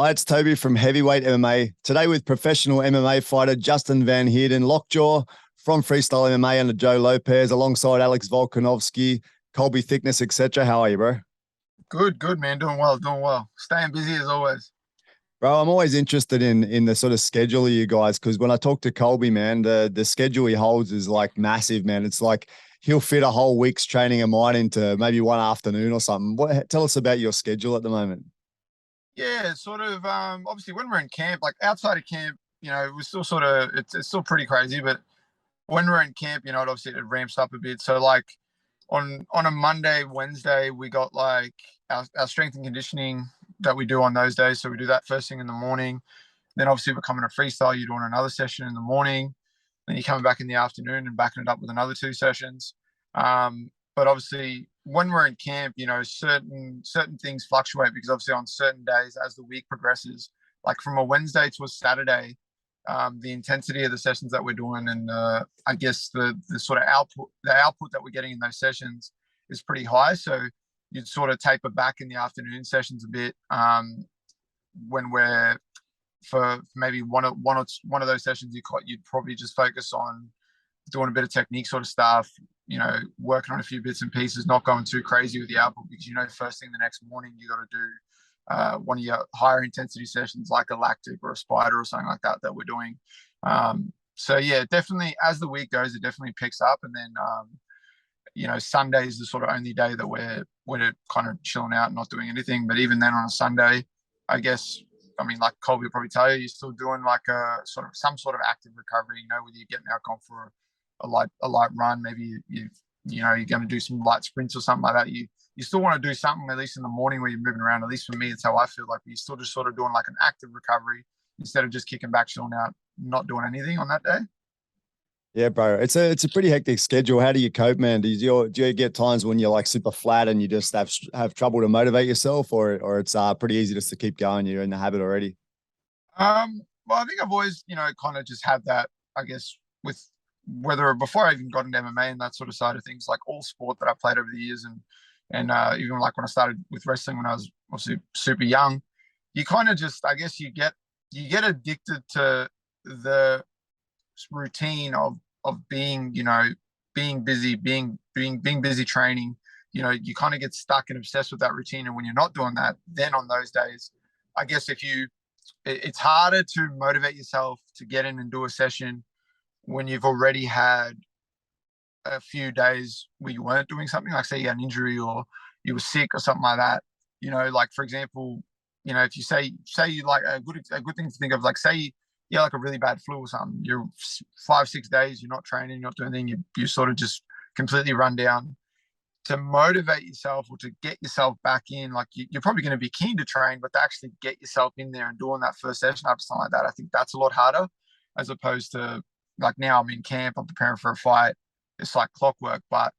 Hi, it's Toby from Heavyweight MMA. Today with professional MMA fighter Justin Van Heerden, Lockjaw from Freestyle MMA under Joe Lopez, alongside Alex Volkanovski, Colby Thickness, etc. How are you, bro? Good, man. Doing well, doing well. Staying busy as always. Bro, I'm always interested in the sort of schedule of you guys, because when I talk to Colby, man, the schedule he holds is like massive, man. It's like he'll fit a whole week's training of mine into maybe one afternoon or something. Tell us about your schedule at the moment. Yeah, sort of. Obviously, when we're in camp, like outside of camp, we're still sort of it's still pretty crazy. But when we're in camp, obviously it ramps up a bit. So like on a Monday, Wednesday, we got like our strength and conditioning that we do on those days. So we do that first thing in the morning. Then obviously we're coming to freestyle. You're doing another session in the morning. Then you're coming back in the afternoon and backing it up with another two sessions. But obviously, when we're in camp, certain things fluctuate because obviously on certain days, as the week progresses, like from a Wednesday to a Saturday, the intensity of the sessions that we're doing and I guess the sort of output that we're getting in those sessions is pretty high. So you'd sort of taper back in the afternoon sessions a bit when we're for maybe one of those sessions you'd probably just focus on doing a bit of technique sort of stuff, working on a few bits and pieces, not going too crazy with the output because first thing the next morning you got to do one of your higher intensity sessions like a lactic or a spider or something like that we're doing. So yeah, definitely as the week goes, it definitely picks up, and then Sunday is the sort of only day that we're kind of chilling out and not doing anything. But even then on a Sunday, I guess, I mean, like Colby will probably tell you, you're still doing like some sort of active recovery, whether you're getting out gone for a light run, maybe you're going to do some light sprints or something like that. You still want to do something at least in the morning where you're moving around. At least for me, it's how I feel like you're still just sort of doing like an active recovery instead of just kicking back, chilling out, not doing anything on that day. Yeah, bro. It's a pretty hectic schedule. How do you cope, man? Do you get times when you're like super flat and you just have trouble to motivate yourself, or it's pretty easy just to keep going? You're in the habit already. Well, I think I've always, kind of just had that, I guess, with whether before I even got into MMA and that sort of side of things, like all sport that I played over the years, and even like when I started with wrestling when I was obviously super young, you kind of just, I guess, you get addicted to the routine of being, being busy, being busy training. You kind of get stuck and obsessed with that routine, and when you're not doing that, then on those days, I guess it's harder to motivate yourself to get in and do a session when you've already had a few days where you weren't doing something, like say you had an injury or you were sick or something like that. Like for example, if you say you like a good thing to think of, like say you like a really bad flu or something, you're 5-6 days, you're not training, you're not doing anything, you sort of just completely run down. To motivate yourself or to get yourself back in, like you're probably going to be keen to train, but to actually get yourself in there and doing that first session after something like that, I think that's a lot harder as opposed to like now I'm in camp, I'm preparing for a fight. It's like clockwork, but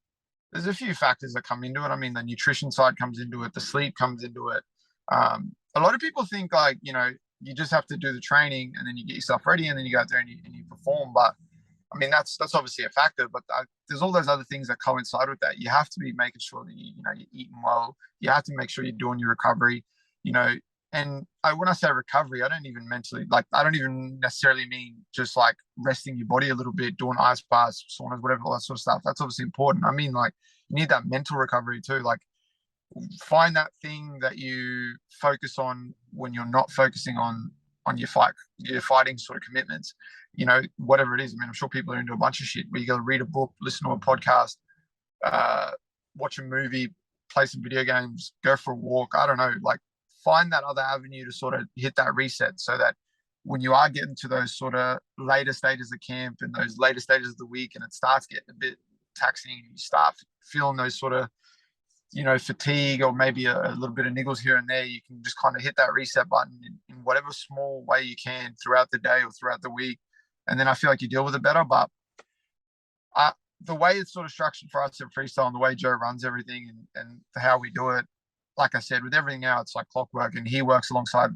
there's a few factors that come into it. I mean, the nutrition side comes into it, the sleep comes into it. A lot of people think like, you just have to do the training and then you get yourself ready and then you go out there and you perform. But I mean, that's obviously a factor, but there's all those other things that coincide with that. You have to be making sure that you're eating well. You have to make sure you're doing your recovery. And when I say recovery, I don't even necessarily mean just like resting your body a little bit, doing ice baths, saunas, whatever, all that sort of stuff. That's obviously important. I mean, like you need that mental recovery too. Like find that thing that you focus on when you're not focusing on your fighting sort of commitments, whatever it is. I mean, I'm sure people are into a bunch of shit where you got to read a book, listen to a podcast, watch a movie, play some video games, go for a walk. I don't know, like find that other avenue to sort of hit that reset so that when you are getting to those sort of later stages of camp and those later stages of the week and it starts getting a bit taxing and you start feeling those sort of fatigue or maybe a little bit of niggles here and there, you can just kind of hit that reset button in whatever small way you can throughout the day or throughout the week. And then I feel like you deal with it better. But the way it's sort of structured for us at Freestyle and the way Joe runs everything and how we do it, like I said, with everything now, it's like clockwork. And he works alongside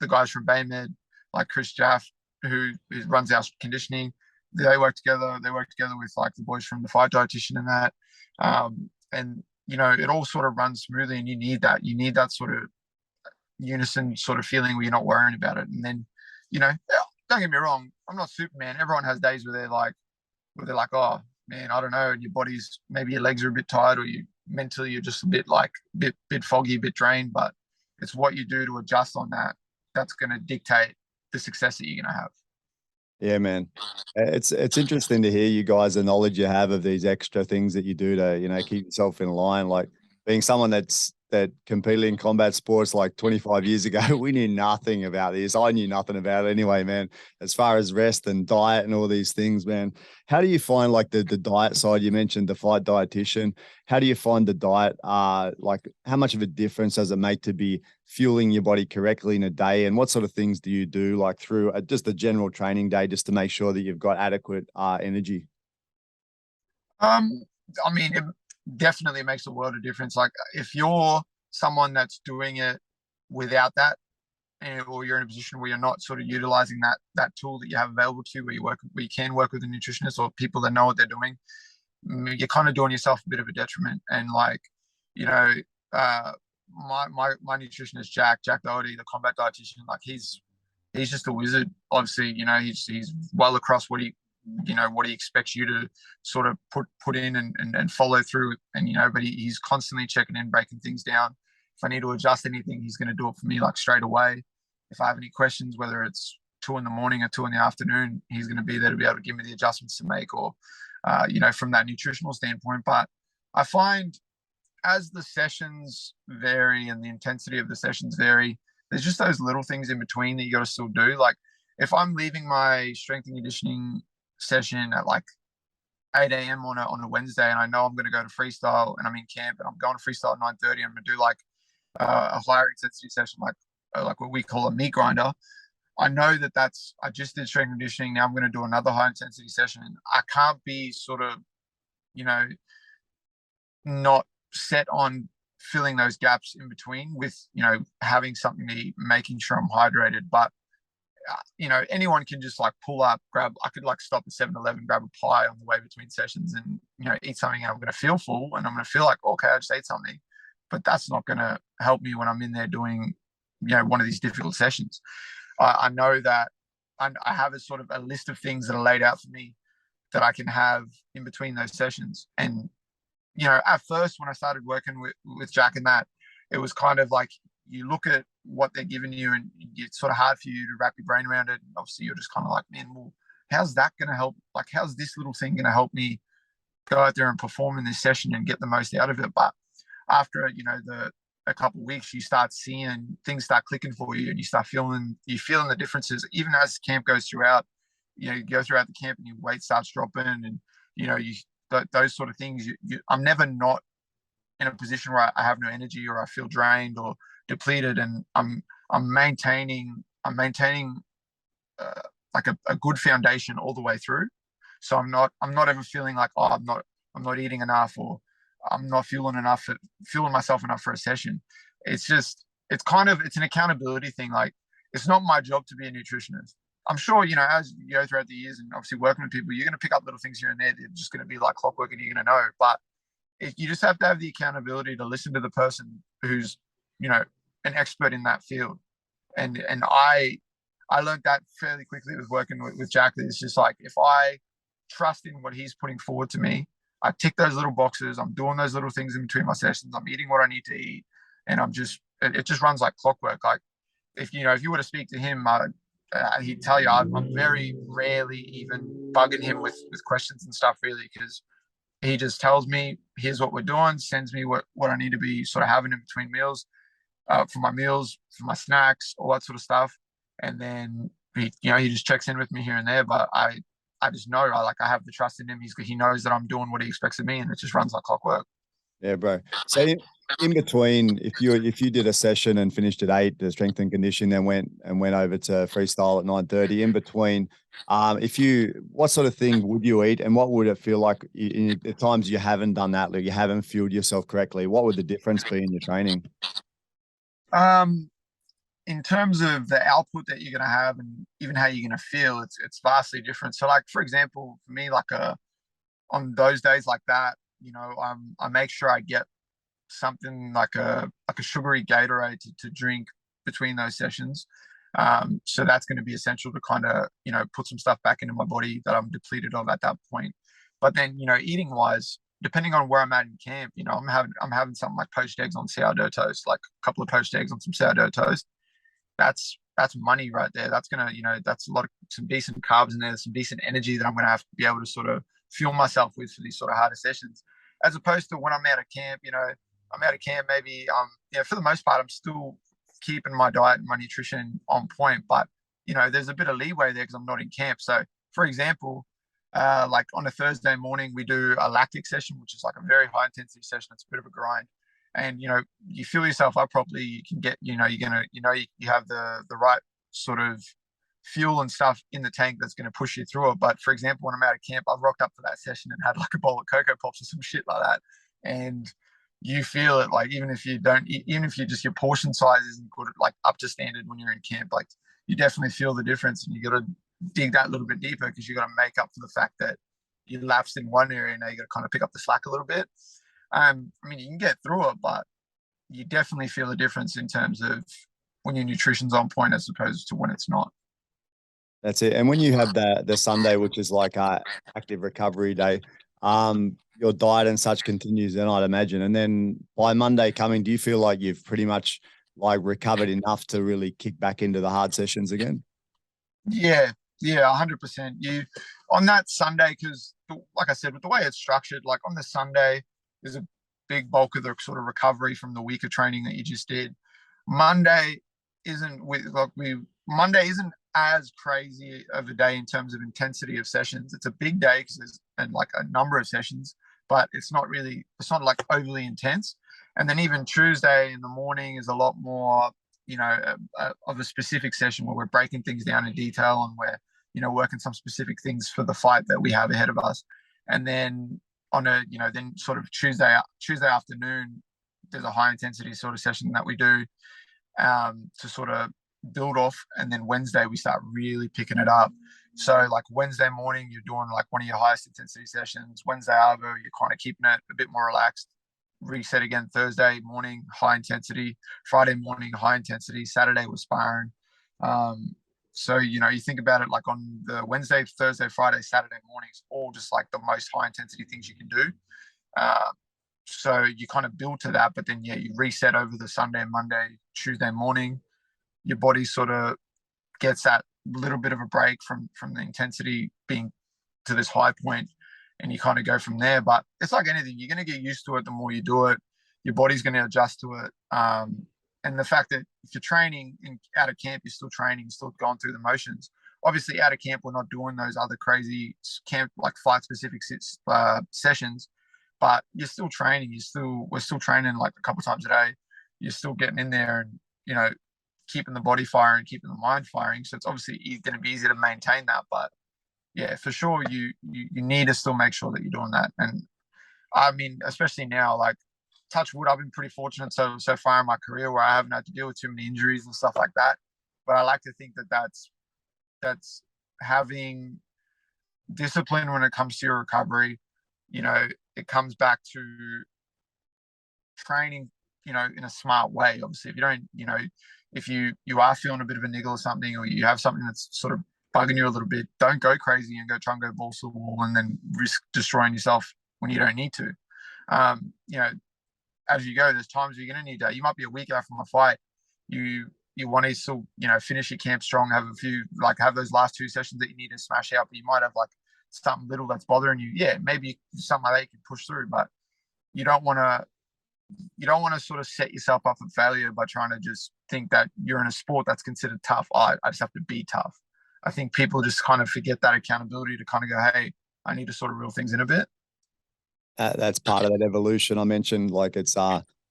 the guys from Baymed, like Chris Jaff, who runs our conditioning. They work together. They work together with like the boys from the fight dietitian and that. And it all sort of runs smoothly, and you need that. You need that sort of unison sort of feeling where you're not worrying about it. And then, you know, don't get me wrong, I'm not Superman. Everyone has days where they're like, oh man, I don't know, and your body's, maybe your legs are a bit tired, or you mentally you're just a bit like bit foggy, a bit drained. But it's what you do to adjust on that that's going to dictate the success that you're going to have. Yeah, man. It's interesting to hear you guys, the knowledge you have of these extra things that you do to, keep yourself in line. Like being someone that competed in combat sports like 25 years ago, we knew nothing about this. I knew nothing about it anyway, man. As far as rest and diet and all these things, man. How do you find like the diet side? You mentioned the fight dietitian. How do you find the diet? Like how much of a difference does it make to be fueling your body correctly in a day? And what sort of things do you do like through just a general training day just to make sure that you've got adequate energy? I mean, it definitely makes a world of difference. Like if you're someone that's doing it without that, or you're in a position where you're not sort of utilizing that tool that you have available to you, where you can work with a nutritionist or people that know what they're doing, you're kind of doing yourself a bit of a detriment. And like, you know, my nutritionist Jack Doherty, the combat dietitian, like he's just a wizard. Obviously, he's well across what he expects you to sort of put in and follow through. And but he's constantly checking in, breaking things down. If I need to adjust anything, he's going to do it for me like straight away. If I have any questions, whether it's 2 in the morning or 2 in the afternoon, he's going to be there to be able to give me the adjustments to make, or from that nutritional standpoint. But I find as the sessions vary and the intensity of the sessions vary, there's just those little things in between that you got to still do. Like if I'm leaving my strength and conditioning session at like 8 a.m. on a Wednesday, and I know I'm going to go to freestyle, and I'm in camp, and I'm going to freestyle at 9:30, I'm going to do like a higher intensity session, like what we call a meat grinder. I know I just did strength conditioning. Now I'm going to do another high intensity session. I can't be sort of, not set on filling those gaps in between with, having something to eat, making sure I'm hydrated. But, anyone can just like pull up, I could like stop at 7-Eleven, grab a pie on the way between sessions and, eat something, and I'm going to feel full and I'm going to feel like, okay, I just ate something. But that's not going to help me when I'm in there doing, one of these difficult sessions. I know that I have a sort of a list of things that are laid out for me that I can have in between those sessions. And, at first when I started working with Jack and that, it was kind of like you look at what they're giving you and it's sort of hard for you to wrap your brain around it. And obviously you're just kind of like, man, well, how's that going to help? Like, how's this little thing going to help me go out there and perform in this session and get the most out of it? But after, a couple of weeks, you start seeing things start clicking for you, and you start feeling the differences. Even as camp goes throughout, you go throughout the camp and your weight starts dropping, and those sort of things. I'm never not in a position where I have no energy or I feel drained or depleted, and I'm maintaining like a good foundation all the way through. So I'm not ever feeling like, oh, I'm not eating enough, or I'm not fueling myself enough for a session. It's an accountability thing. Like, it's not my job to be a nutritionist. I'm sure, as you go throughout the years and obviously working with people, you're going to pick up little things here and there. They're just going to be like clockwork and you're going to know. But you just have to have the accountability to listen to the person who's, an expert in that field. And I learned that fairly quickly with working with Jack. It's just like, if I trust in what he's putting forward to me, I tick those little boxes. I'm doing those little things in between my sessions. I'm eating what I need to eat, and it just runs like clockwork. Like if you were to speak to him, he'd tell you I'm very rarely even bugging him with questions and stuff, really, because he just tells me, here's what we're doing, sends me what I need to be sort of having in between meals, for my meals, for my snacks, all that sort of stuff, and then he just checks in with me here and there. But I just know, I have the trust in him. He knows that I'm doing what he expects of me, and it just runs like clockwork. Yeah, bro. So in between, if you did a session and finished at 8, the strength and condition, then went over to freestyle at 9:30. In between, what sort of thing would you eat, and what would it feel like in the times you haven't done that, like you haven't fueled yourself correctly? What would the difference be in your training? In terms of the output that you're going to have and even how you're going to feel, it's vastly different. So, like, for example, for me, like on those days like that, I make sure I get something like a sugary Gatorade to drink between those sessions. So that's going to be essential to kind of, put some stuff back into my body that I'm depleted of at that point. But then, eating wise, depending on where I'm at in camp, I'm having something like poached eggs on sourdough toast, like a couple of poached eggs on some sourdough toast. That's money right there. That's gonna, that's some decent carbs in there, some decent energy that I'm gonna have to be able to sort of fuel myself with for these sort of harder sessions. As opposed to when I'm out of camp, I'm out of camp, maybe for the most part, I'm still keeping my diet and my nutrition on point, but there's a bit of leeway there because I'm not in camp. So for example, like on a Thursday morning, we do a lactic session, which is like a very high intensity session. It's a bit of a grind. And, you fuel yourself up properly, you can get, you have the right sort of fuel and stuff in the tank that's going to push you through it. But for example, when I'm out of camp, I've rocked up for that session and had like a bowl of Cocoa Pops or some shit like that. And you feel it, like, even if you just, your portion size isn't good, like up to standard when you're in camp, like you definitely feel the difference, and you got to dig that a little bit deeper because you got to make up for the fact that you lapsed in one area. Now you got to kind of pick up the slack a little bit. I mean, you can get through it, but you definitely feel the difference in terms of when your nutrition's on point as opposed to when it's not. That's it. And when you have the Sunday, which is like a active recovery day, your diet and such continues then, I'd imagine. And then by Monday coming, do you feel like you've pretty much like recovered enough to really kick back into the hard sessions again? Yeah, 100%. You on that Sunday, because like I said, with the way it's structured, like on the Sunday, there's a big bulk of the sort of recovery from the week of training that you just did. Monday isn't as crazy of a day in terms of intensity of sessions. It's a big day because there's like a number of sessions, but it's not like overly intense. And then even Tuesday in the morning is a lot more, of a specific session where we're breaking things down in detail and we're, working some specific things for the fight that we have ahead of us. And then on a, then sort of Tuesday afternoon, there's a high intensity sort of session that we do to sort of build off. And then Wednesday, we start really picking it up. So like Wednesday morning, you're doing like one of your highest intensity sessions. Wednesday arvo, you're kind of keeping it a bit more relaxed. Reset again Thursday morning, high intensity. Friday morning, high intensity. Saturday was sparring. So, you think about it like on the Wednesday, Thursday, Friday, Saturday mornings, all just like the most high intensity things you can do. So you kind of build to that, but then, you reset over the Sunday, Monday, Tuesday morning. Your body sort of gets that little bit of a break from the intensity being to this high point, and you kind of go from there. But it's like anything, you're going to get used to it the more you do it. Your body's going to adjust to it. And the fact that if you're training out of camp, you're still training, you're still going through the motions. Obviously, out of camp, we're not doing those other crazy camp, like fight-specific sessions, but you're still training. We're still training like a couple of times a day. You're still getting in there and, keeping the body firing, keeping the mind firing. So it's obviously going to be easy to maintain that. But yeah, for sure, you need to still make sure that you're doing that. And I mean, especially now, like, touch wood, I've been pretty fortunate so far in my career where I haven't had to deal with too many injuries and stuff like that. But I like to think that that's having discipline when it comes to your recovery. It comes back to training, in a smart way. Obviously, if you don't, if you are feeling a bit of a niggle or something, or you have something that's sort of bugging you a little bit, don't go crazy and try and go balls to the wall and then risk destroying yourself when you don't need to. As you go, there's times you're going to need that. You might be a week out from a fight. You want to still, finish your camp strong, have those last two sessions that you need to smash out, but you might have like something little that's bothering you. Yeah, maybe something like that you can push through, but you don't want to sort of set yourself up for failure by trying to just think that you're in a sport that's considered tough. I just have to be tough. I think people just kind of forget that accountability to kind of go, hey, I need to sort of reel things in a bit. That's part of that evolution I mentioned. Like, it's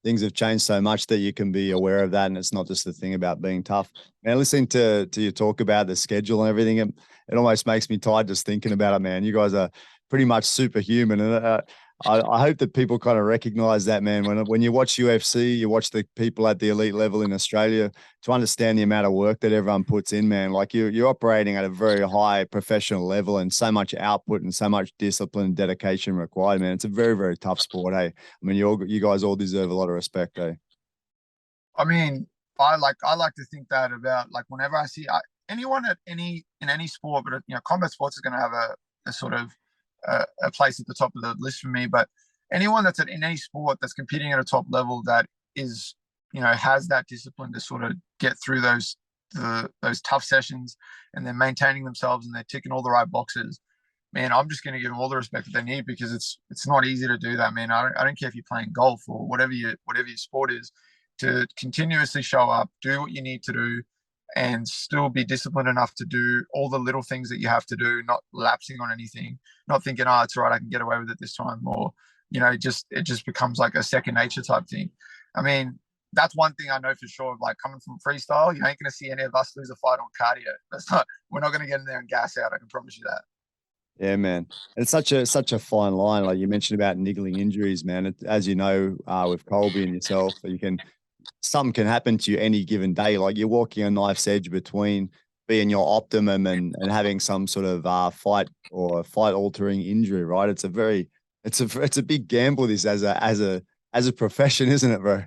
things have changed so much that you can be aware of that, and it's not just the thing about being tough. Man, listening to you talk about the schedule and everything, it almost makes me tired just thinking about it, man. You guys are pretty much superhuman, and I hope that people kind of recognize that, man. When you watch UFC, you watch the people at the elite level in Australia, to understand the amount of work that everyone puts in, man. Like, you're operating at a very high professional level, and so much output and so much discipline and dedication required, man. It's a very, very tough sport, hey. I mean, you guys all deserve a lot of respect, eh? I mean, I like to think that about, like, whenever I see anyone in any sport, but combat sports is going to have a sort of a place at the top of the list for me. But anyone that's in any sport that's competing at a top level, that is, has that discipline to sort of get through those tough sessions, and they're maintaining themselves and they're ticking all the right boxes. Man, I'm just going to give them all the respect that they need, because it's not easy to do that, man. I don't care if you're playing golf or whatever your sport is, to continuously show up, do what you need to do, and still be disciplined enough to do all the little things that you have to do, not lapsing on anything, not thinking, oh, it's all right, I can get away with it this time, or it just becomes like a second nature type thing. I mean, that's one thing I know for sure. Like, coming from freestyle, you ain't going to see any of us lose a fight on cardio. We're not going to get in there and gas out. I can promise you that. Yeah, man. It's such a fine line. Like you mentioned about niggling injuries, man. As you know, with Colby and yourself, something can happen to you any given day. Like you're walking a knife's edge between being your optimum and having some sort of fight or fight altering injury, right? It's a big gamble, this as a profession, isn't it, bro?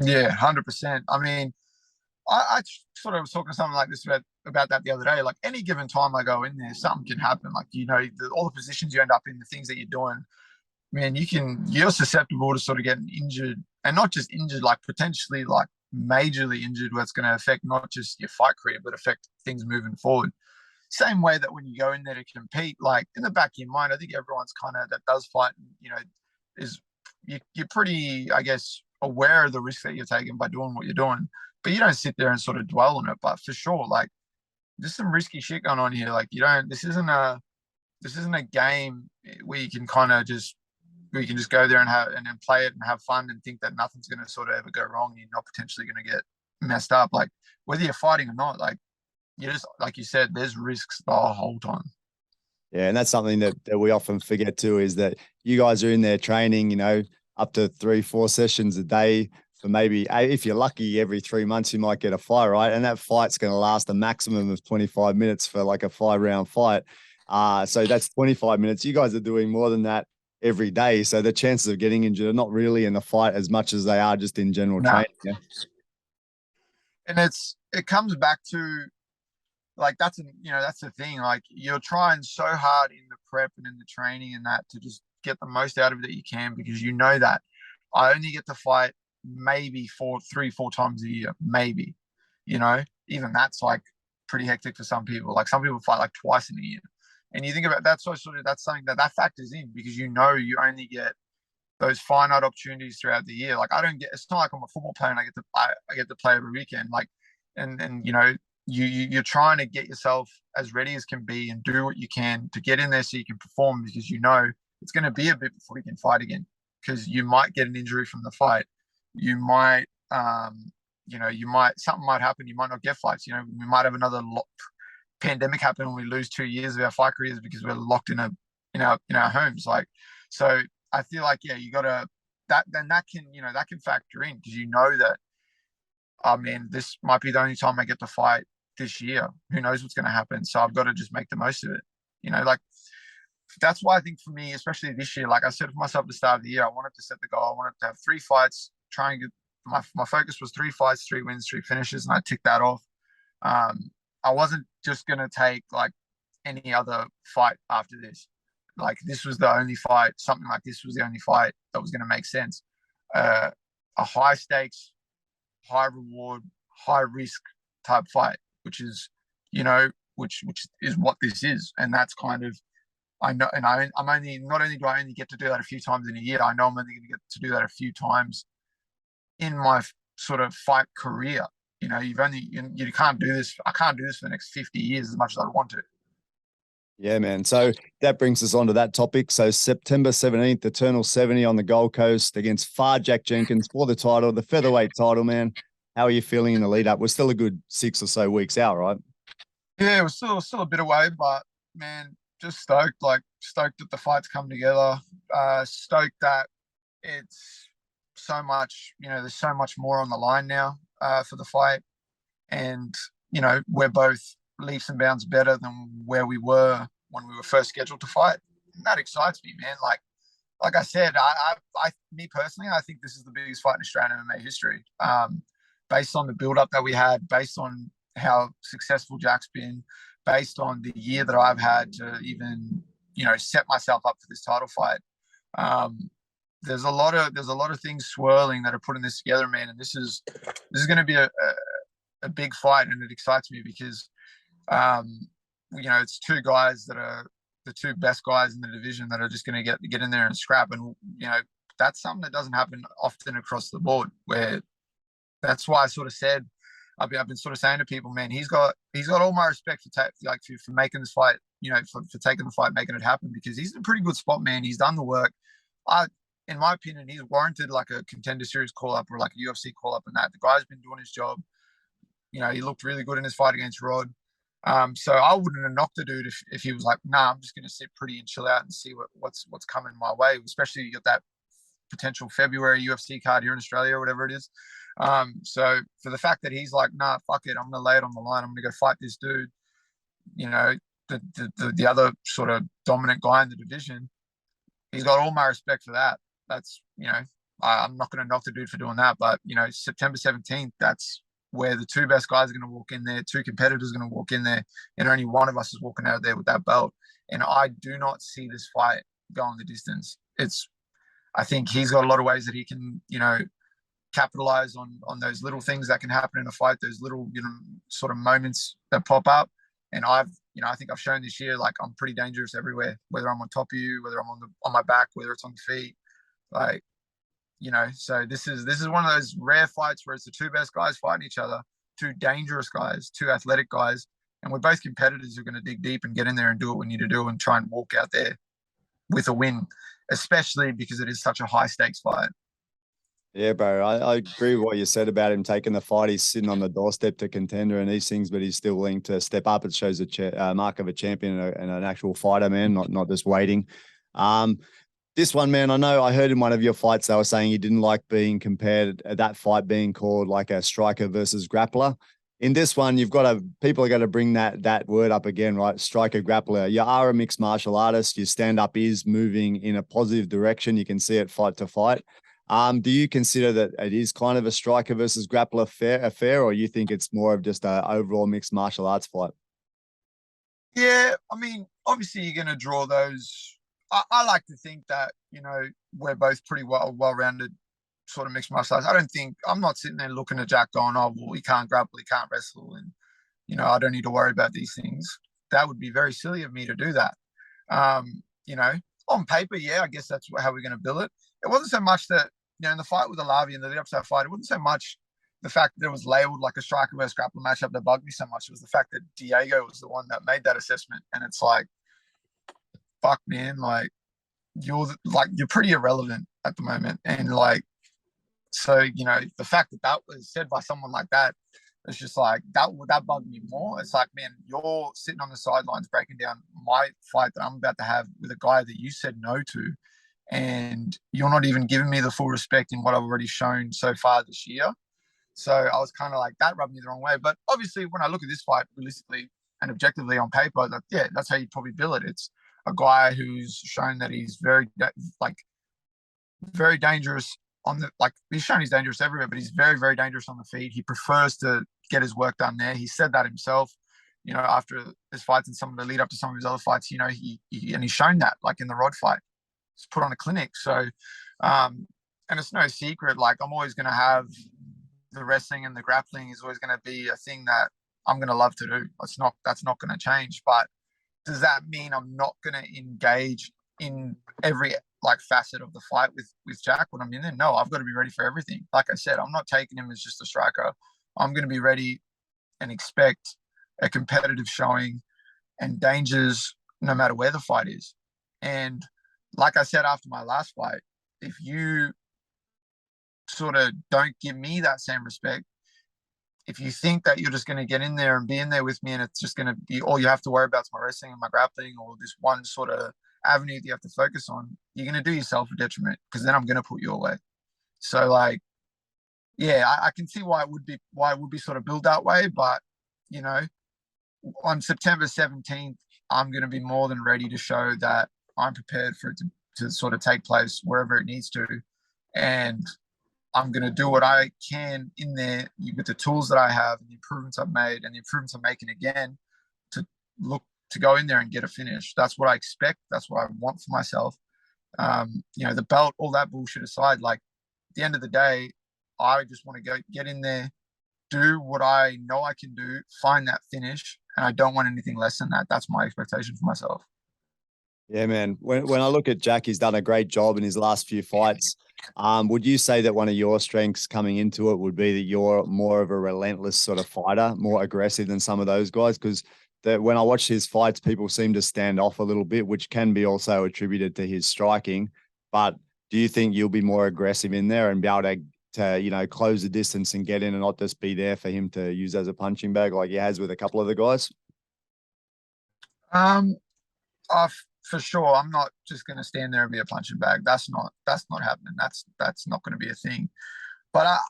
Yeah, 100%. I mean, I sort of was talking to something like this about that the other day. Like, any given time I go in there, something can happen. Like, all the positions you end up in, the things that you're doing, man, you're susceptible to sort of getting injured, and not just injured, like potentially like majorly injured, where it's going to affect not just your fight career, but affect things moving forward. Same way that when you go in there to compete, like, in the back of your mind, I think everyone's kind of, that does fight, is you're pretty, I guess, aware of the risk that you're taking by doing what you're doing, but you don't sit there and sort of dwell on it. But for sure, like, there's some risky shit going on here. Like, this isn't a game where you can kind of just we can just go there and play it and have fun and think that nothing's going to sort of ever go wrong and you're not potentially going to get messed up. Like, whether you're fighting or not, like, you just, like you said, there's risks the whole time. Yeah, and that's something that we often forget too, is that you guys are in there training, up to 3-4 sessions a day for maybe, if you're lucky, every 3 months you might get a fight, right? And that fight's going to last a maximum of 25 minutes for like a 5-round fight. So that's 25 minutes. You guys are doing more than that every day. So the chances of getting injured are not really in the fight as much as they are just in general training. Yeah. And it comes back to, like, that's the thing. Like, you're trying so hard in the prep and in the training and that to just get the most out of it that you can, because you know that I only get to fight maybe 3-4 times a year, maybe. Even that's like pretty hectic for some people. Like, some people fight like twice in a year. And you think about that, so sort of that's something that factors in, because you only get those finite opportunities throughout the year. Like, I don't get. It's not like I'm a football player and I get to play every weekend. Like, and you're trying to get yourself as ready as can be and do what you can to get in there so you can perform, because it's going to be a bit before you can fight again, because you might get an injury from the fight. You might, something might happen. You might not get fights. We might have another pandemic happen and we lose 2 years of our fight careers because we're locked in our homes. Like, so I feel like, yeah, you gotta, that can factor in, because that, oh man, this might be the only time I get to fight this year. Who knows what's going to happen? So I've got to just make the most of it. Like, that's why I think for me, especially this year, like I said for myself at the start of the year, I wanted to set the goal. I wanted to have 3 fights, try and get my focus was 3 fights, 3 wins, 3 finishes, and I ticked that off. I wasn't just going to take like any other fight after this. Like, this was the only fight, something like this was the only fight that was going to make sense. A high stakes, high reward, high risk type fight, which is, which is what this is. And that's kind of, I know, and I'm only, not only do I only get to do that a few times in a year, I know I'm only going to get to do that a few times in my sort of fight career. You can't do this. I can't do this for the next 50 years as much as I want to. Yeah, man. So that brings us on to that topic. So September 17th, Eternal 70 on the Gold Coast against Jack Jenkins for the title, the featherweight title, man. How are you feeling in the lead up? We're still a good 6 or so weeks out, right? Yeah, we're still a bit away, but man, just stoked that the fight's come together. Stoked that it's so much, there's so much more on the line now for the fight. And, we're both leaps and bounds better than where we were when we were first scheduled to fight. And that excites me, man. Like I said, me personally, I think this is the biggest fight in Australian MMA history. But based on the build-up that we had, based on how successful Jack's been, based on the year that I've had to even, set myself up for this title fight. There's a lot of things swirling that are putting this together, man. And this is going to be a big fight, and it excites me because, it's two guys that are the two best guys in the division that are just going to get in there and scrap. And, that's something that doesn't happen often across the board, where that's why I sort of said, I've been sort of saying to people, man, he's got all my respect for making this fight, for taking the fight, making it happen, because he's in a pretty good spot, man. He's done the work. In my opinion, he's warranted like a Contender Series call-up or like a UFC call-up, and that the guy's been doing his job. He looked really good in his fight against Rod. So I wouldn't have knocked the dude if he was like, nah, I'm just going to sit pretty and chill out and see what's coming my way, especially you got that potential February UFC card here in Australia or whatever it is. So for the fact that he's like, nah, fuck it, I'm going to lay it on the line. I'm going to go fight this dude, the other sort of dominant guy in the division, he's got all my respect for that. That's, I'm not going to knock the dude for doing that, but, September 17th, that's where the two best guys are going to walk in there, two competitors are going to walk in there, and only one of us is walking out of there with that belt. And I do not see this fight going the distance. I think he's got a lot of ways that he can, capitalize on those little things that can happen in a fight, those little, sort of moments that pop up. And I think I've shown this year, like, I'm pretty dangerous everywhere, whether I'm on top of you, whether I'm on my back, whether it's on the feet, like, so this is one of those rare fights where it's the two best guys fighting each other, two dangerous guys, two athletic guys. And we're both competitors who are going to dig deep and get in there and do what we need to do and try and walk out there with a win, especially because it is such a high stakes fight. Yeah, bro. I agree with what you said about him taking the fight. He's sitting on the doorstep to Contender and these things, but he's still willing to step up. It shows a mark of a champion and an actual fighter, man, not just waiting. This one, man, I know I heard in one of your fights they were saying you didn't like being compared, that fight being called like a striker versus grappler. In this one, people are going to bring that word up again, right? Striker, grappler. You are a mixed martial artist. Your stand-up is moving in a positive direction. You can see it fight to fight. Do you consider that it is kind of a striker versus grappler affair, or you think it's more of just an overall mixed martial arts fight? Yeah, I mean, obviously you're going to draw those. I like to think that, we're both pretty well-rounded sort of mixed martial arts. I'm not sitting there looking at Jack going, oh, well, he can't grapple, he can't wrestle, and, I don't need to worry about these things. That would be very silly of me to do that. On paper, yeah, I guess that's how we're going to build it. It wasn't so much that, in the fight with Alavi and the lead up to that fight, it wasn't so much the fact that it was labeled like a striker versus grappler matchup that bugged me so much. It was the fact that Diego was the one that made that assessment. And it's like, fuck, man, like, you're pretty irrelevant at the moment. And like, so, the fact that was said by someone like that, it's just like, that bugged me more. It's like, man, you're sitting on the sidelines breaking down my fight that I'm about to have with a guy that you said no to. And you're not even giving me the full respect in what I've already shown so far this year. So I was kind of like, that rubbed me the wrong way. But obviously, when I look at this fight realistically and objectively on paper, like, yeah, that's how you probably bill it. It's a guy who's shown that he's very dangerous he's shown he's dangerous everywhere, but he's very, very dangerous on the feet. He prefers to get his work done there. He said that himself, after his fights and some of the lead up to some of his other fights, he's shown that, like in the Rod fight. He's put on a clinic. So, and it's no secret, like, I'm always going to have the wrestling and the grappling is always going to be a thing that I'm going to love to do. That's not going to change. But does that mean I'm not going to engage in every facet of the fight with Jack when I'm in there? No, I've got to be ready for everything. Like I said, I'm not taking him as just a striker. I'm going to be ready and expect a competitive showing and dangers no matter where the fight is. And like I said after my last fight, if you sort of don't give me that same respect, if you think that you're just going to get in there and be in there with me and it's just going to be all you have to worry about is my wrestling and my grappling or this one sort of avenue that you have to focus on, you're going to do yourself a detriment, because then I'm going to put you away. So, like, yeah, I can see why it would be sort of built that way. But, on September 17th, I'm going to be more than ready to show that I'm prepared for it to sort of take place wherever it needs to. And I'm going to do what I can in there with the tools that I have and the improvements I've made and the improvements I'm making again to look to go in there and get a finish. That's what I expect. That's what I want for myself. The belt, all that bullshit aside, like at the end of the day, I just want to go get in there, do what I know I can do, find that finish, and I don't want anything less than that. That's my expectation for myself. Yeah, man. When I look at Jack, he's done a great job in his last few fights. Would you say that one of your strengths coming into it would be that you're more of a relentless sort of fighter, more aggressive than some of those guys? Because when I watch his fights, people seem to stand off a little bit, which can be also attributed to his striking. But do you think you'll be more aggressive in there and be able to close the distance and get in and not just be there for him to use as a punching bag like he has with a couple of the guys? For sure, I'm not just going to stand there and be a punching bag. That's not happening. That's not going to be a thing. But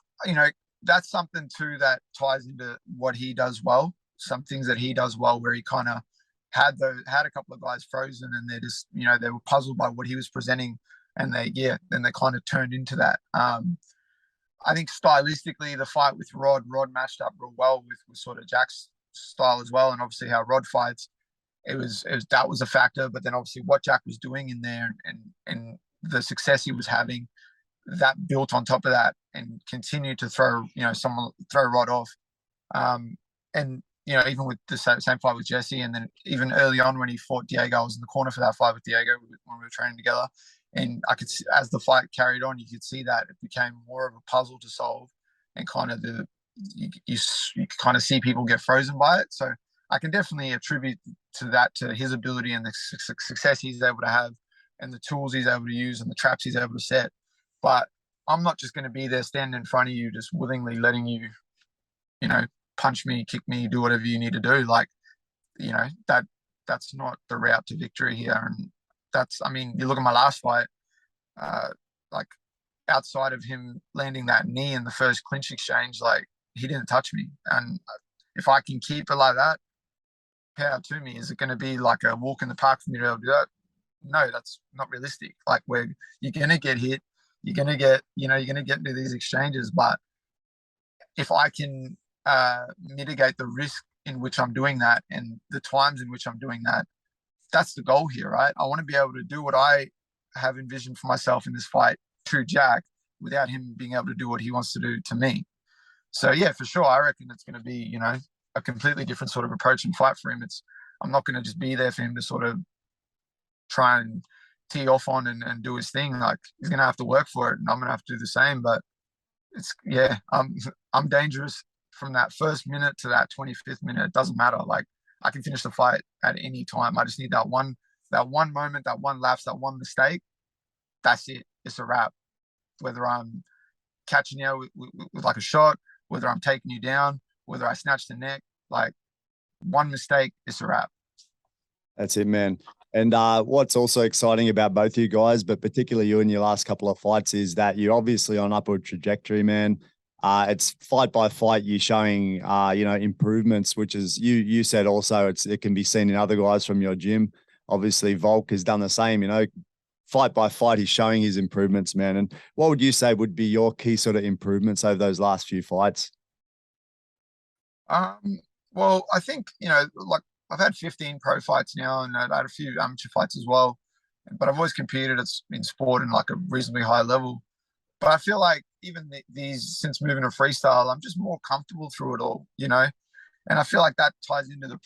that's something too that ties into what he does well. Some things that he does well, where he kind of had a couple of guys frozen, and they're just they were puzzled by what he was presenting, and then they kind of turned into that. I think stylistically, the fight with Rod matched up real well with sort of Jack's style as well, and obviously how Rod fights. It was that was a factor, but then obviously what Jack was doing in there and the success he was having, that built on top of that and continued to throw Rod off. And even with the same fight with Jesse, and then even early on when he fought Diego, I was in the corner for that fight with Diego when we were training together, and I could see, as the fight carried on, you could see that it became more of a puzzle to solve, and kind of you kind of see people get frozen by it. So I can definitely attribute to his ability and the success he's able to have and the tools he's able to use and the traps he's able to set. But I'm not just going to be there standing in front of you, just willingly letting you, punch me, kick me, do whatever you need to do. Like, that's not the route to victory here. And you look at my last fight, like outside of him landing that knee in the first clinch exchange, like he didn't touch me. And if I can keep it like that, power to me. Is it going to be like a walk in the park for me to be able to do that? No, that's not realistic. Like you're going to get hit, you're going to get into these exchanges. But if I can mitigate the risk in which I'm doing that and the times in which I'm doing that, that's the goal here, right? I want to be able to do what I have envisioned for myself in this fight to Jack without him being able to do what he wants to do to me. So yeah, for sure, I reckon it's going to be, a completely different sort of approach and fight for him. I'm not going to just be there for him to sort of try and tee off on and do his thing. Like, he's going to have to work for it, and I'm going to have to do the same. But I'm dangerous from that first minute to that 25th minute. It doesn't matter. Like, I can finish the fight at any time. I just need that one moment, that one lapse, that one mistake. That's it. It's a wrap. Whether I'm catching you with like a shot, whether I'm taking you down, whether I snatch the neck, like one mistake, it's a wrap. That's it, man. And what's also exciting about both you guys, but particularly you in your last couple of fights, is that you're obviously on upward trajectory, man. It's fight by fight, you're showing, improvements, which is you said also it can be seen in other guys from your gym. Obviously, Volk has done the same, fight by fight, he's showing his improvements, man. And what would you say would be your key sort of improvements over those last few fights? Well, I think, like I've had 15 pro fights now, and I've had a few amateur fights as well, but I've always competed in sport in like a reasonably high level. But I feel like even these, since moving to freestyle, I'm just more comfortable through it all, and I feel like that ties into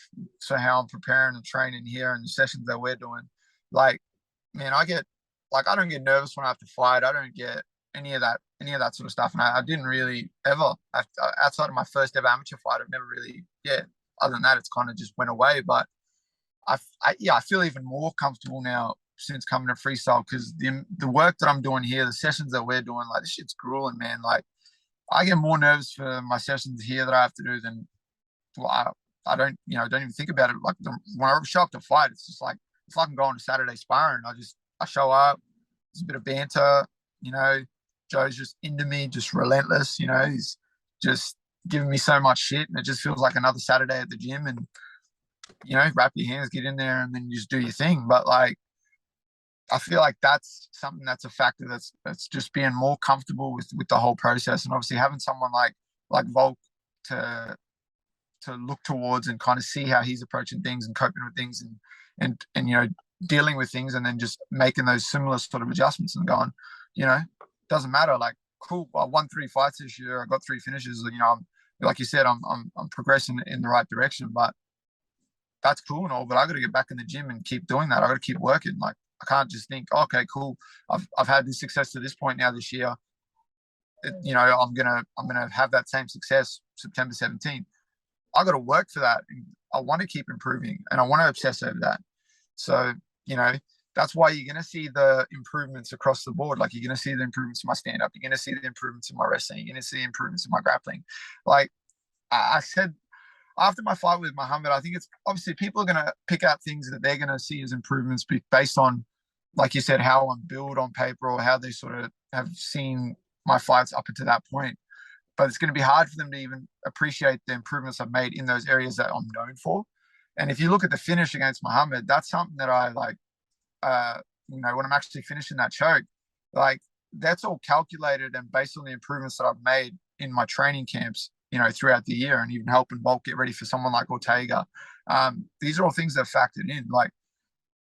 how I'm preparing and training here and the sessions that we're doing. Like, man, I don't get nervous when I have to fight. I don't get any of that sort of stuff. And I didn't really ever, outside of my first ever amateur fight, I've never really, other than that, it's kind of just went away. But I feel even more comfortable now since coming to freestyle, because the work that I'm doing here, the sessions that we're doing, like, this shit's grueling, man. Like, I get more nervous for my sessions here that I have to do than, well, I don't even think about it. Like, when I show up to fight, it's just like, it's like I'm going to Saturday sparring. I show up, there's a bit of banter, Joe's just into me, just relentless, he's just giving me so much shit, and it just feels like another Saturday at the gym. And, wrap your hands, get in there, and then you just do your thing. But like, I feel like that's something that's a factor that's just being more comfortable with the whole process, and obviously having someone like Volk to look towards and kind of see how he's approaching things and coping with things and dealing with things, and then just making those similar sort of adjustments and going, doesn't matter. Like, cool, I won 3 fights this year. I got 3 finishes. Like you said, I'm progressing in the right direction, but that's cool and all. But I got to get back in the gym and keep doing that. I got to keep working. Like, I can't just think, okay, cool, I've had this success to this point now this year. I'm gonna have that same success September 17th. I got to work for that. I want to keep improving, and I want to obsess over that. So, that's why you're going to see the improvements across the board. Like, you're going to see the improvements in my stand-up. You're going to see the improvements in my wrestling. You're going to see improvements in my grappling. Like I said, after my fight with Muhammad, I think it's obviously people are going to pick out things that they're going to see as improvements based on, like you said, how I'm built on paper or how they sort of have seen my fights up until that point. But it's going to be hard for them to even appreciate the improvements I've made in those areas that I'm known for. And if you look at the finish against Muhammad, that's something that I like, when I'm actually finishing that choke, like, that's all calculated and based on the improvements that I've made in my training camps, throughout the year, and even helping Bulk get ready for someone like Ortega. These are all things that are factored in. Like,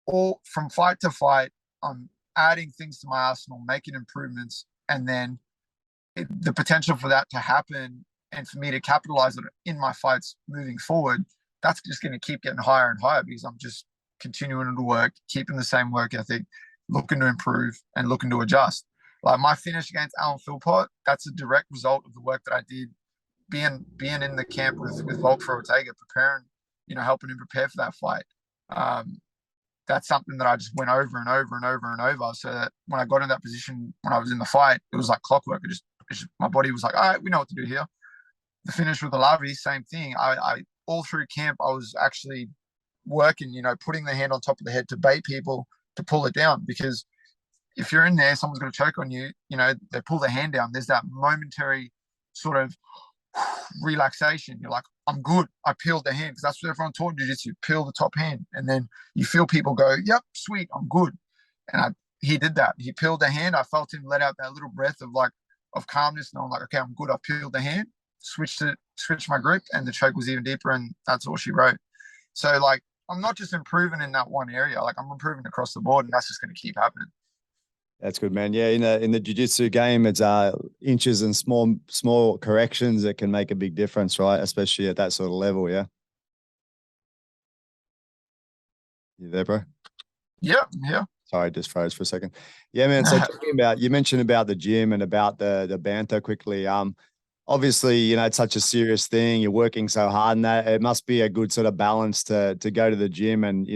all from fight to fight, I'm adding things to my arsenal, making improvements, and then the potential for that to happen and for me to capitalize on it in my fights moving forward, that's just going to keep getting higher and higher because I'm just continuing to work, keeping the same work ethic, looking to improve and looking to adjust. Like, my finish against Alan Philpott, that's a direct result of the work that I did being in the camp with Volk for Ortega, preparing, helping him prepare for that fight. That's something that I just went over and over and over and over. So that when I got in that position, when I was in the fight, it was like clockwork. It just my body was like, all right, we know what to do here. The finish with the Alavi, same thing. I all through camp, I was actually working, putting the hand on top of the head to bait people to pull it down. Because if you're in there, someone's going to choke on you, they pull the hand down. There's that momentary sort of relaxation. You're like, I'm good. I peeled the hand, because that's what everyone taught jiu-jitsu, peel the top hand. And then you feel people go, yep, sweet, I'm good. And he did that. He peeled the hand. I felt him let out that little breath of calmness. And I'm like, okay, I'm good. I peeled the hand, switched my grip, and the choke was even deeper. And that's all she wrote. So, like, I'm not just improving in that one area. Like, I'm improving across the board, and that's just going to keep happening. That's good, man. Yeah, in the jiu-jitsu game, it's inches and small corrections that can make a big difference, right? Especially at that sort of level. Yeah. You there, bro? Yeah. Sorry, I just froze for a second. Yeah, man. So talking about, you mentioned about the gym and about the banter quickly. Obviously, it's such a serious thing. You're working so hard in that. It must be a good sort of balance to go to the gym and,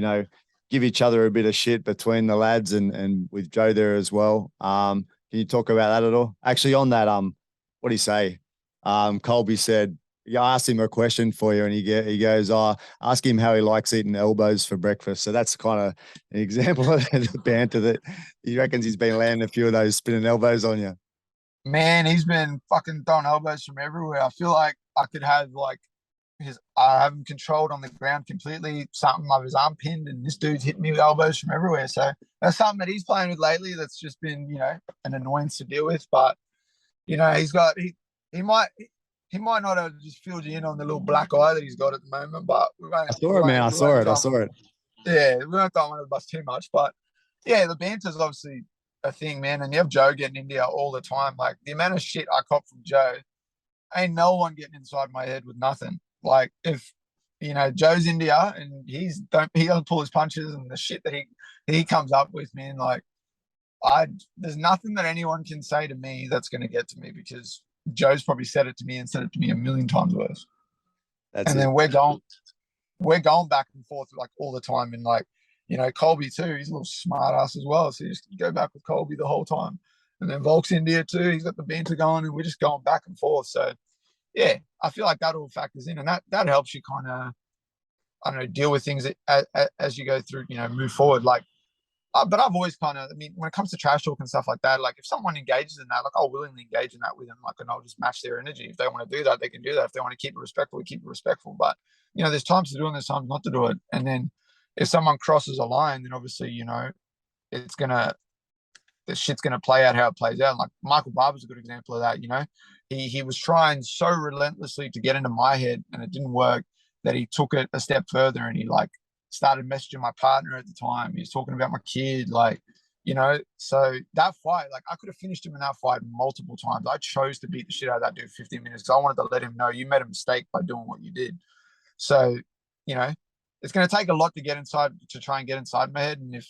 give each other a bit of shit between the lads and with Joe there as well. Can you talk about that at all? Actually, on that, what do you say? Colby said, I asked him a question for you, and he goes, ask him how he likes eating elbows for breakfast. So that's kind of an example of the banter that he reckons he's been landing a few of those spinning elbows on you. Man, he's been fucking throwing elbows from everywhere. I feel like I could have I have him controlled on the ground completely, something of his arm pinned, and this dude's hitting me with elbows from everywhere. So that's something that he's playing with lately. That's just been, an annoyance to deal with. But, he might not have just filled you in on the little black eye that he's got at the moment. But I saw it, man. I saw it. Yeah, we won't throw him under the bus too much. But yeah, the banter's obviously a thing, man. And you have Joe getting into you all the time. Like, the amount of shit I cop from Joe, ain't no one getting inside my head with nothing. Like, if Joe's India and he doesn't pull his punches, and the shit that he comes up with, man, like, there's nothing that anyone can say to me that's going to get to me, because Joe's probably said it to me a million times worse. Then we're going back and forth like all the time. And like, Colby too, he's a little smart ass as well. So you just go back with Colby the whole time. And then Volk's India too. He's got the banter going, and we're just going back and forth. So yeah, I feel like that all factors in, and that helps you kind of, I don't know, deal with things as you go through, move forward. Like, but I've always kind of, when it comes to trash talk and stuff like that, like, if someone engages in that, like, I'll willingly engage in that with them, like, and I'll just match their energy. If they want to do that, they can do that. If they want to keep it respectful, we keep it respectful. But, there's times to do it and there's times not to do it. And then if someone crosses a line, then obviously, it's gonna the shit's gonna play out how it plays out. Like Michael Barber's a good example of that. You know, he was trying so relentlessly to get into my head, and it didn't work. That he took it a step further, and he like started messaging my partner at the time. He was talking about my kid, like, you know. So that fight, like, I could have finished him in that fight multiple times. I chose to beat the shit out of that dude 15 minutes because I wanted to let him know you made a mistake by doing what you did. So, you know, it's going to take a lot to try and get inside my head. And if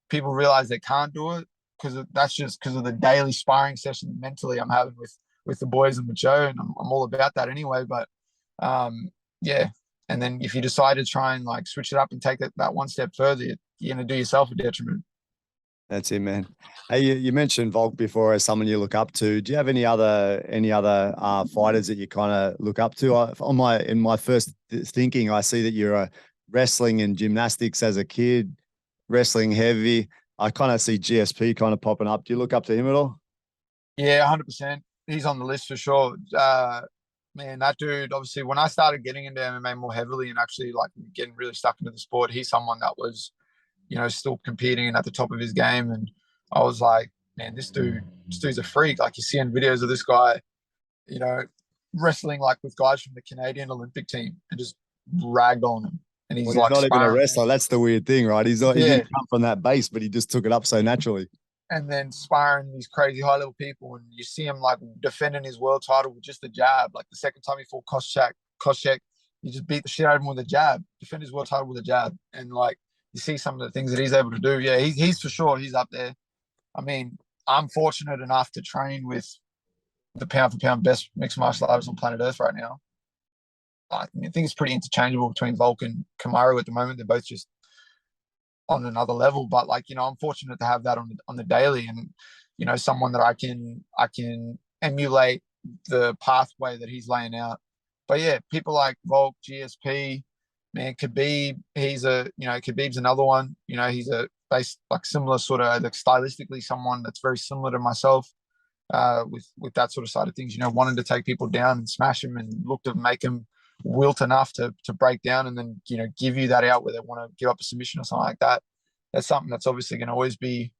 people realize they can't do it, because that's just because of the daily sparring session mentally I'm having with the boys and with Joe, and I'm all about that anyway. But yeah. And then if you decide to try and like switch it up and take that one step further, you're going to do yourself a detriment. That's it, man. Hey, you mentioned Volk before as someone you look up to. Do you have any other fighters that you kind of look up to? In my first thinking, I see that you're wrestling and gymnastics as a kid, wrestling heavy. I kind of see GSP kind of popping up. Do you look up to him at all? Yeah, 100%. He's on the list for sure. Man, that dude, obviously, when I started getting into MMA more heavily and actually like getting really stuck into the sport, he's someone that was, you know, still competing and at the top of his game. And I was like, man, this dude's a freak. Like, you're seeing videos of this guy, you know, wrestling like with guys from the Canadian Olympic team and just ragged on him. And he's Well, like he's not even a sparring. wrestler. That's the weird thing, right? He Yeah. didn't come from that base, but he just took it up so naturally. And then sparring these crazy high level people, and you see him like defending his world title with just a jab. Like the second time he fought Koscheck, he just beat the shit out of him with a jab, defend his world title with a jab. And like you see some of the things that he's able to do. Yeah, he's for sure, he's up there. I mean, I'm fortunate enough to train with the pound for pound best mixed martial artists on planet Earth right now. I think it's pretty interchangeable between Volk and Kamaru at the moment. They're both just on another level, but like, you know, I'm fortunate to have that on the daily, and, you know, someone that I can emulate the pathway that he's laying out. But yeah, people like Volk, GSP, man, Khabib, Khabib's another one. You know, he's a base like similar sort of like stylistically someone that's very similar to myself, with that sort of side of things, you know, wanting to take people down and smash them and look to make them wilt enough to break down and then, you know, give you that out where they want to give up a submission or something like that. That's something that's obviously going to always be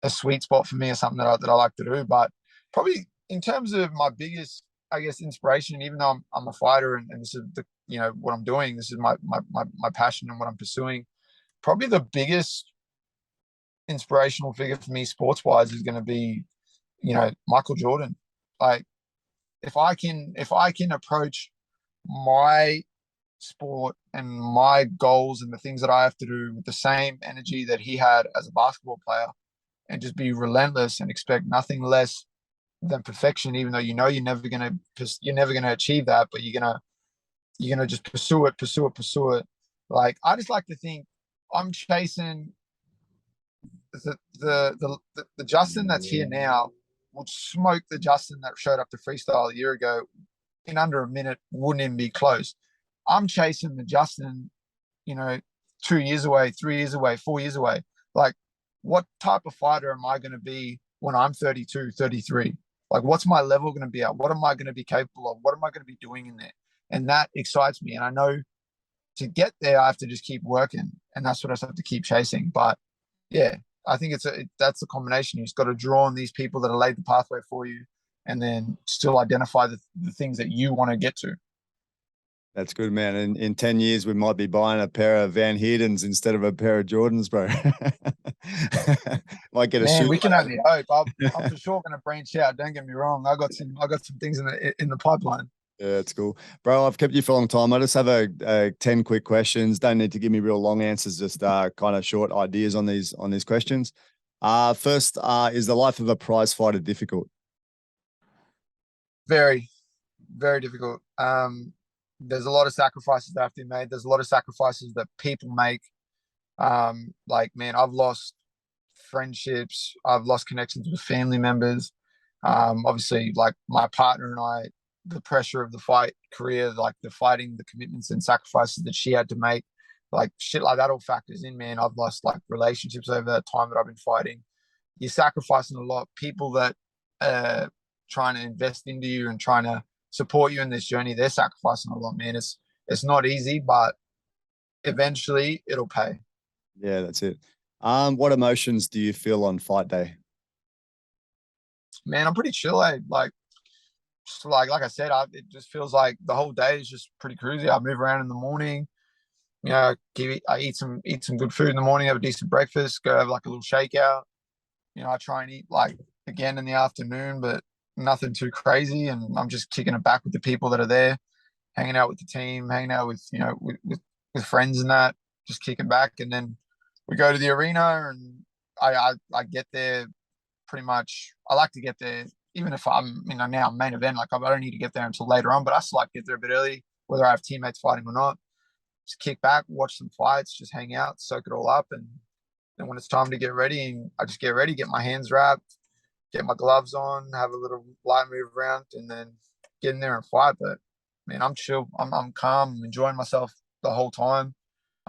a sweet spot for me, or something that I like to do. But probably in terms of my biggest, I guess, inspiration, even though I'm a fighter and this is the, you know, what I'm doing, this is my passion and what I'm pursuing. Probably the biggest inspirational figure for me sports wise is going to be, you know, Michael Jordan. Like, if I can approach my sport and my goals and the things that I have to do with the same energy that he had as a basketball player, and just be relentless and expect nothing less than perfection, even though you know you're never gonna achieve that, but you're gonna just pursue it. Like, I just like to think I'm chasing the Justin that's here now would smoke the Justin that showed up to freestyle a year ago in under a minute, wouldn't even be close. I'm chasing the Justin, you know, 2 years away, 3 years away, 4 years away. Like, what type of fighter am I going to be when I'm 32, 33? Like, what's my level going to be at? What am I going to be capable of? What am I going to be doing in there? And that excites me. And I know to get there, I have to just keep working. And that's what I have to keep chasing. But yeah, I think that's the combination. You've got to draw on these people that have laid the pathway for you, and then still identify the things that you want to get to. That's good, man. And in 10 years, we might be buying a pair of Van Heerdens instead of a pair of Jordans, bro. Might get a Man, shoe. we can only hope. I'm for sure going to branch out. Don't get me wrong. I got some things in the pipeline. Yeah, that's cool. Bro, I've kept you for a long time. I just have a 10 quick questions. Don't need to give me real long answers, just kind of short ideas on these questions. First, is the life of a prize fighter difficult? Very, very difficult. There's a lot of sacrifices that have to be made. There's a lot of sacrifices that people make. Like, man, I've lost friendships. I've lost connections with family members. Obviously, like my partner and I, the pressure of the fight career, like the fighting, the commitments and sacrifices that she had to make, like shit like that all factors in, man. I've lost like relationships over that time that I've been fighting. You're sacrificing a lot. People that trying to invest into you and trying to support you in this journey, they're sacrificing a lot, man. It's not easy, but eventually it'll pay. Yeah, that's it. What emotions do you feel on fight day? Man, I'm pretty chill. Like, just like I said, it just feels like the whole day is just pretty cruisy. I move around in the morning. I eat some good food in the morning. Have a decent breakfast. Go have like a little shakeout. I try and eat like again in the afternoon, but nothing too crazy. And I'm just kicking it back with the people that are there, hanging out with the team, hanging out with with friends and that, just kicking back. And then we go to the arena, and I get there pretty much. I like to get there even if I'm now main event. Like I don't need to get there until later on, but I still like to get there a bit early, whether I have teammates fighting or not. Just kick back, watch some fights, just hang out, soak it all up, and then when it's time to get ready, and I just get ready, get my hands wrapped, get my gloves on, have a little light move around, and then get in there and fight. But man, I'm chill. I'm calm. I'm enjoying myself the whole time.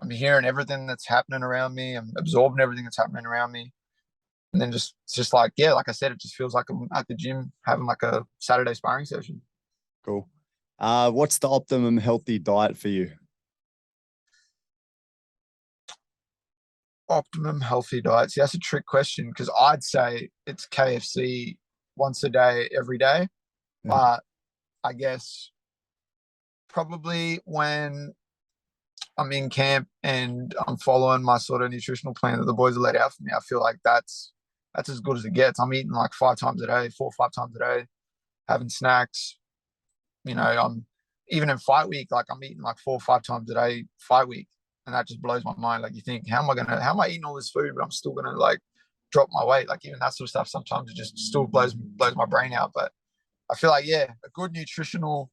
I'm hearing everything that's happening around me. I'm absorbing everything that's happening around me. And then it's just like, yeah, like I said, it just feels like I'm at the gym having like a Saturday sparring session. Cool. What's the optimum healthy diet for you? Optimum healthy diet. See, that's a trick question because I'd say it's KFC once a day, every day. Yeah. But I guess probably when I'm in camp and I'm following my sort of nutritional plan that the boys have laid out for me, I feel like that's as good as it gets. I'm eating like 5 times a day, 4 or 5 times a day, having snacks. I'm even in fight week, like I'm eating like 4 or 5 times a day fight week. And that just blows my mind. Like you think, how am I eating all this food, but I'm still gonna like drop my weight? Like even that sort of stuff, sometimes it just still blows my brain out. But I feel like, yeah, a good nutritional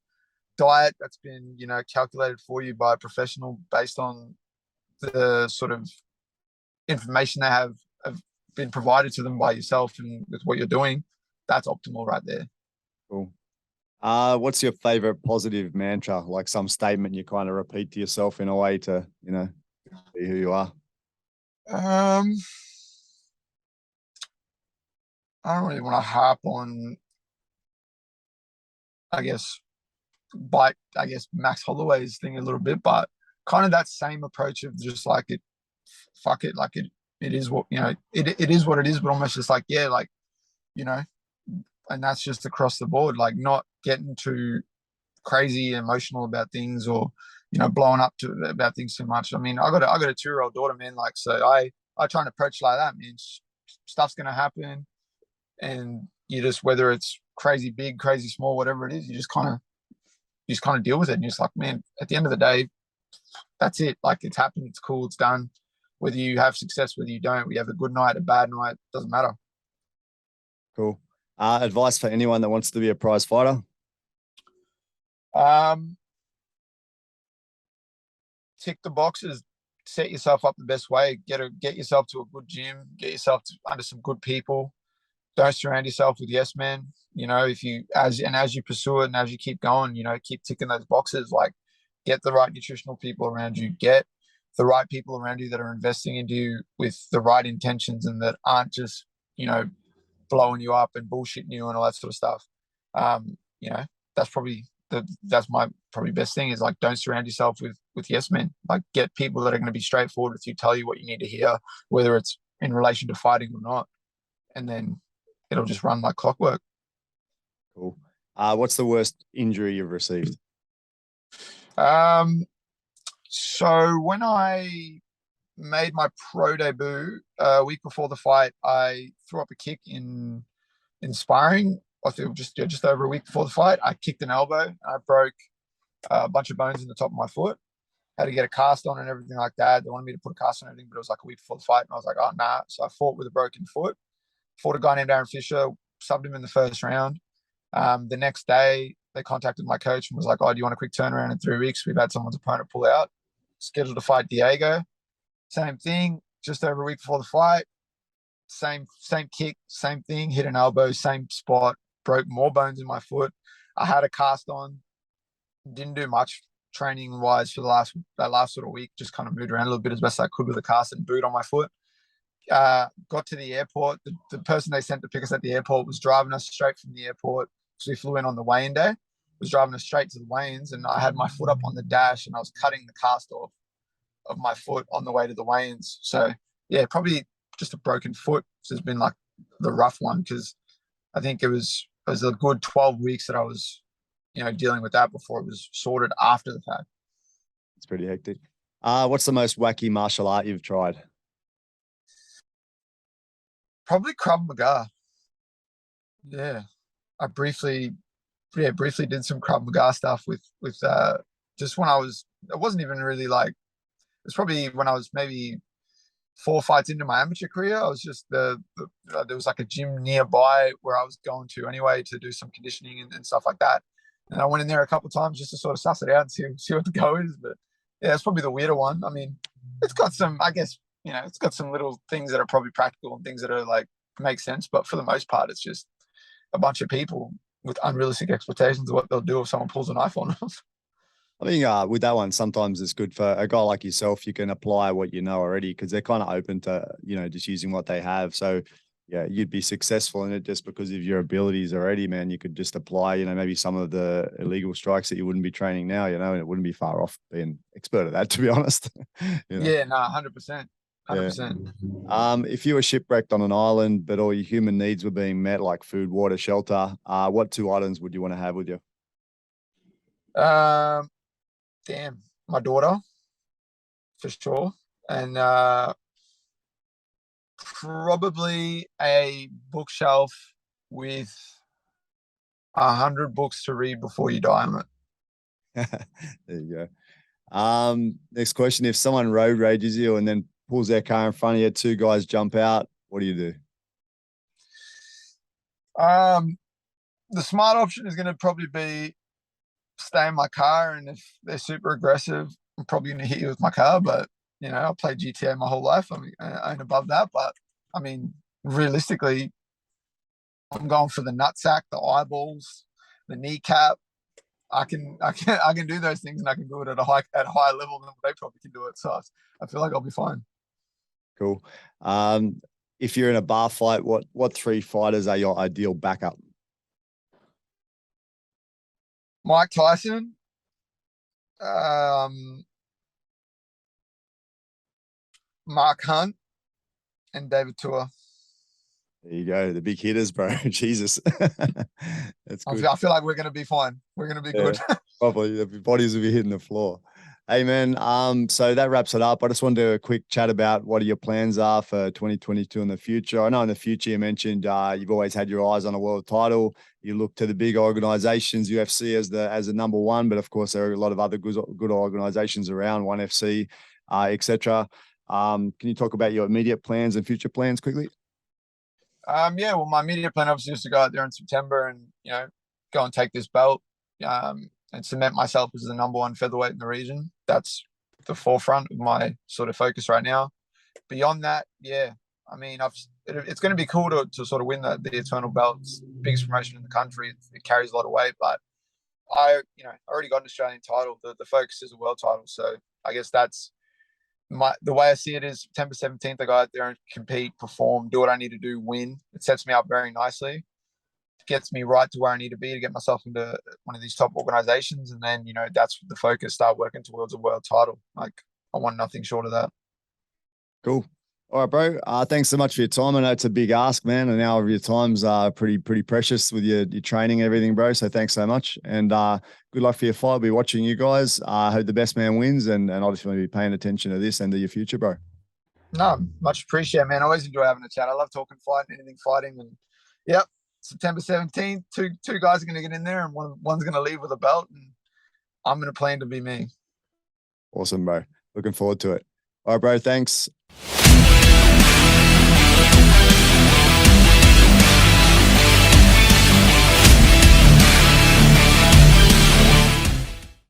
diet that's been, calculated for you by a professional based on the sort of information they have been provided to them by yourself and with what you're doing, that's optimal right there. Cool. What's your favorite positive mantra? Like some statement you kind of repeat to yourself in a way to, be who you are. I don't really want to harp on, I guess, Max Holloway's thing a little bit, but kind of that same approach of just like fuck it, like it is what it is what it is, but almost just like, yeah, like, and that's just across the board, like not getting too crazy emotional about things or blowing up about things too much. I mean, I got a 2-year-old daughter, man, like, so I try and approach like that, man. Stuff's gonna happen, and you just, whether it's crazy big, crazy small, whatever it is, you just kind of deal with it. And you're just like, man, at the end of the day, that's it. Like it's happened, it's cool, it's done. Whether you have success, whether you don't, we have a good night, a bad night, doesn't matter. Cool. Advice for anyone that wants to be a prize fighter? Tick the boxes, set yourself up the best way, get yourself to a good gym, get yourself under some good people. Don't surround yourself with yes men. If you as you pursue it and as you keep going, keep ticking those boxes. Like, get the right nutritional people around you, get the right people around you that are investing into you with the right intentions and that aren't just blowing you up and bullshitting you and all that sort of stuff. That's probably that's my probably best thing, is like, don't surround yourself with yes men. Like, get people that are going to be straightforward with you, tell you what you need to hear, whether it's in relation to fighting or not, and then it'll just run like clockwork. Cool. What's the worst injury you've received? So when I made my pro debut a week before the fight, I threw up a kick in sparring. I feel just over a week before the fight, I kicked an elbow. I broke a bunch of bones in the top of my foot. Had to get a cast on and everything like that. They wanted me to put a cast on and everything, but it was like a week before the fight, and I was like, oh nah. So I fought with a broken foot. Fought a guy named Aaron Fisher, subbed him in the first round. The next day, they contacted my coach and was like, oh, do you want a quick turnaround in 3 weeks? We've had someone's opponent pull out. Scheduled to fight Diego. Same thing, just over a week before the fight. Same kick, same thing, hit an elbow, same spot, broke more bones in my foot. I had a cast on, didn't do much training wise for that last sort of week, just kind of moved around a little bit as best I could with a cast and boot on my foot. Got to the airport. The person they sent to pick us at the airport was driving us straight from the airport, because we flew in on the weigh-in day, was driving us straight to the weigh-ins, and I had my foot up on the dash and I was cutting the cast off of my foot on the way to the weigh-ins. So yeah, probably just a broken foot. So it's been like the rough one, because I think it was a good 12 weeks that I was, dealing with that before it was sorted after the fact. It's pretty hectic. What's the most wacky martial art you've tried? Probably Krav Maga. Yeah. I briefly did some Krav Maga stuff with just when it wasn't even really like, it was probably when I was maybe 4 fights into my amateur career. I was just there was like a gym nearby where I was going to anyway to do some conditioning and stuff like that. And I went in there a couple of times just to sort of suss it out and see what the go is. But yeah, it's probably the weirder one. I mean, it's got some, I guess, it's got some little things that are probably practical and things that are like make sense. But for the most part, it's just a bunch of people with unrealistic expectations of what they'll do if someone pulls a knife on them. I think with that one, sometimes it's good for a guy like yourself. You can apply what you know already because they're kind of open to, just using what they have. So, yeah, you'd be successful in it just because of your abilities already, man. You could just apply, maybe some of the illegal strikes that you wouldn't be training now, and it wouldn't be far off being expert at that, to be honest. Yeah, no, 100%. 100%. Yeah. If you were shipwrecked on an island, but all your human needs were being met, like food, water, shelter, what 2 items would you want to have with you? My daughter, for sure. And probably a bookshelf with 100 books to read before you die on There you go. Next question. If someone road rages you and then pulls their car in front of you, 2 guys jump out, what do you do? The smart option is going to probably be stay in my car, and if they're super aggressive, I'm probably going to hit you with my car. But I played GTA my whole life. I ain't above that. But I mean, realistically, I'm going for the nutsack, the eyeballs, the kneecap. I can do those things, and I can do it at a higher level than they probably can do it. So I feel like I'll be fine. Cool. If you're in a bar fight, what 3 fighters are your ideal backup? Mike Tyson, Mark Hunt, and David Tua. There you go. The big hitters, bro. Jesus. That's good. I feel like we're going to be fine. We're going to be good. Probably the bodies will be hitting the floor. Hey, man. So that wraps it up. I just wanted to do a quick chat about what your plans are for 2022 in the future. I know in the future you mentioned you've always had your eyes on a world title. You look to the big organizations, UFC as the number one, but of course there are a lot of other good organizations around, ONE FC, etc. Can you talk about your immediate plans and future plans quickly? Yeah, well, my immediate plan obviously is to go out there in September and go and take this belt, and cement myself as the number 1 featherweight in the region. That's the forefront of my sort of focus right now. Beyond that, yeah, I mean, it's going to be cool to sort of win the Eternal belt. It's the biggest promotion in the country. It carries a lot of weight, but I already got an Australian title. The focus is a world title, so I guess that's the way I see it is September 17th. I go out there and compete, perform, do what I need to do, win. It sets me up very nicely. It gets me right to where I need to be to get myself into one of these top organizations. And then, that's the focus, start working towards a world title. Like, I want nothing short of that. Cool. All right, bro. Thanks so much for your time. I know it's a big ask, man. An hour of your time's pretty precious with your training and everything, bro. So thanks so much. And good luck for your fight. I'll be watching you guys. I hope the best man wins, and obviously be paying attention to this and to your future, bro. No, much appreciated, man. I always enjoy having a chat. I love talking fighting, anything fighting. And yep, September 17th, two guys are going to get in there, and one's going to leave with a belt, and I'm going to plan to be me. Awesome, bro. Looking forward to it. All right, bro. Thanks.